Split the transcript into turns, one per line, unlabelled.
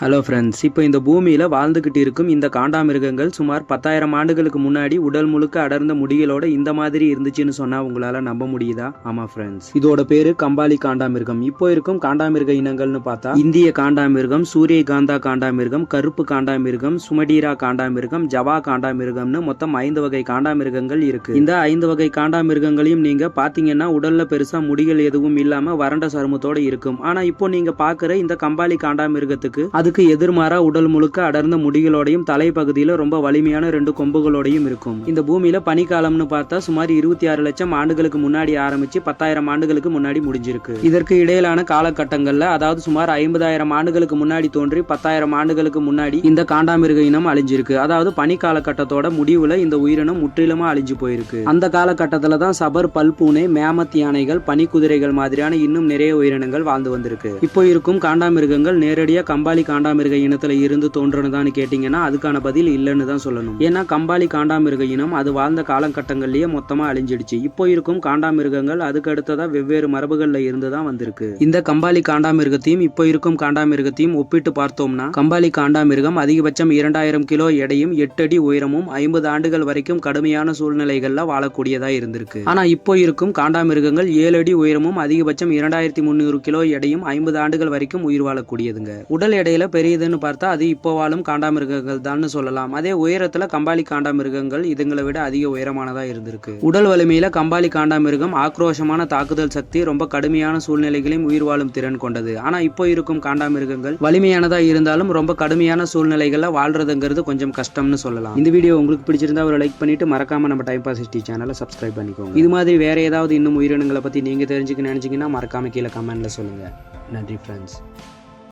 Hello friends, இப்போ இந்த பூமியில் வாழ்ந்துக்கிட்டு இருக்கும் இந்த காண்டாமிருகங்கள் சுமார் 10,000 ஆண்டுகளுக்கு முன்னாடி உடல் முழுக்க அடர்ந்த முடிகளோட இந்த மாதிரி இருந்துச்சுன்னு சொன்னால் உங்களால் நம்ப முடியுதா? ஆமாம் ஃப்ரெண்ட்ஸ், இதோட பேர் கம்பாலி காண்டாமிருகம். இப்போ இருக்கும் காண்டாமிருக இனங்கள்னு பார்த்தா இந்திய காண்டாமிருகம், சூரியகாந்தா காண்டாமிருகம், கருப்பு காண்டாமிருகம், சுமடீரா காண்டாமிருகம், ஜவா காண்டாமிருகம்னு மொத்தம் 5 வகை காண்டாமிருகங்கள் இருக்கு. இந்த 5 வகை காண்டாமிருகங்களையும் நீங்க பாத்தீங்கன்னா உடல்ல பெருசா முடிகள் எதுவும் இல்லாம வறண்ட சருமத்தோட இருக்கும். ஆனா இப்போ நீங்க பாக்குற இந்த கம்பாலி காண்டாமிருகத்துக்கு அதுக்கு எதிர்மாறா உடல் முழுக்க அடர்ந்த முடிகளோடையும் தலைப்பகுதியில ரொம்ப வலிமையான 2 கொம்புகளோடையும் இருக்கும். இந்த பூமியில பனிக்காலம்னு பார்த்தா சுமார் 26 லட்சம் ஆண்டுகளுக்கு முன்னாடி ஆரம்பிச்சு 10,000 ஆண்டுகளுக்கு முன்னாடி முடிஞ்சிருக்கு. இதற்கு இடையிலான காலகட்டங்கள்ல, அதாவது சுமார் 50,000 ஆண்டுகளுக்கு முன்னாடி தோன்றி 10,000 ஆண்டுகளுக்கு முன்னாடி இந்த காண்டாமிருக இனம் அழிஞ்சிருக்கு. அதாவது பனி காலகட்டத்தோட முடிவுல இந்த உயிரினம் முற்றிலுமா அழிஞ்சு போயிருக்கு. அந்த காலகட்டத்துல தான் சபர், பல்பூனை, மேமத் யானைகள், பனிக்குதிரைகள் மாதிரியான இன்னும் நிறைய உயிரினங்கள் வாழ்ந்து வந்திருக்கு. இப்போ இருக்கும் காண்டாமிருகங்கள் நேரடியா கம்பாலி காண்டாமிருக இனத்துல இருந்து தோன்றனதான்னு கேட்டீங்கன்னா அதுக்கான பதில் இல்லைன்னு தான் சொல்லணும். ஏன்னா கம்பாலி காண்டாமிருக இனம் அது வாழ்ந்த காலகட்டங்கள்லயே மொத்தமா அழிஞ்சிடுச்சு. இப்போ இருக்கும் காண்டாமிருகங்கள் அதுக்கு அடுத்ததா வெவ்வேறு மரபுகள்ல இருந்து தான் வந்திருக்கு. இந்த கம்பாலி காண்டாமிருகத்தையும் இப்போ இருக்கும் காண்டாமிருகத்தையும் ஒப்பிட்டு பார்த்தோம்னா கம்பாலி காண்டாமிருகம் அதிகபட்சம் 2000 கிலோ எடையும் 8 அடி உயரமும் 50 ஆண்டுகள் வரைக்கும் கடுமையான சூழ்நிலைகள்ல வாழக்கூடியதா இருந்திருக்கு. ஆனா இப்போ இருக்கும் காண்டாமிருகங்கள் 7 அடி உயரமும் அதிகபட்சம் 2300 கிலோ எடையும் 50 ஆண்டுகள் வரைக்கும் உயிர் வாழக்கூடியதுங்க. உடல் எடையில பெரியதுன்னு பார்த்தா அது இப்போ வாழும் காண்டாமிருகங்கள் தான் சொல்லலாம். அதே உயரத்துல கம்பாலி காண்டாமிருகங்கள் இதுங்களை விட அதிக உயரமானதா இருந்திருக்கு. உடல் வலிமையில கம்பாலி காண்டாமிருகம் ஆக்ரோஷமான தாக்குதல் சக்தி, ரொம்ப கடுமையான சூழ்நிலைகளையும் உயிர் வாழும் திறன் கொண்டது. ஆனா இப்போ இருக்கும் காண்டாமிருகங்கள் வலிமையானதா இருந்தாலும் ரொம்ப கடுமையான சூழ்நிலைகள்ல வாழ்றதுங்கிறது கொஞ்சம் கஷ்டம்னு சொல்லலாம். இந்த வீடியோ உங்களுக்கு பிடிச்சிருந்தா ஒரு லைக் பண்ணிட்டு மறக்காம நம்ம டைம் பாஸ் ஹிஸ்டரி சேனலை சப்ஸ்கிரைப் பண்ணிக்கோங்க. இது மாதிரி வேற ஏதாவது இன்னும் உயிரினங்களை பத்தி நீங்க தெரிஞ்சுக்க நினைச்சீங்கன்னா மறக்காம கீழே கமெண்ட்ல சொல்லுங்க. நன்றி ஃப்ரெண்ட்ஸ்.